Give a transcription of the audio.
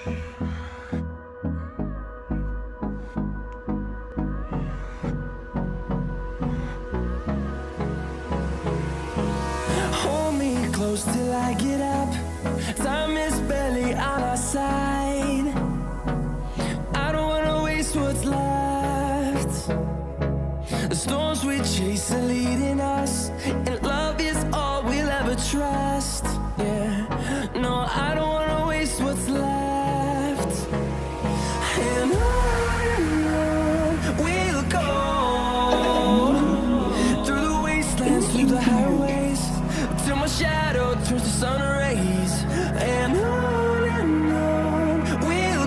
Hold me close till I get up. Time is barely on our side. I don't wanna waste what's left. The storms we chase are leading us, and love is all we'll ever trust. Yeah, no, I don't wanna waste what's left. And on we'll go, through the wastelands, through the highways, till my shadow turns to sun rays. And on we'll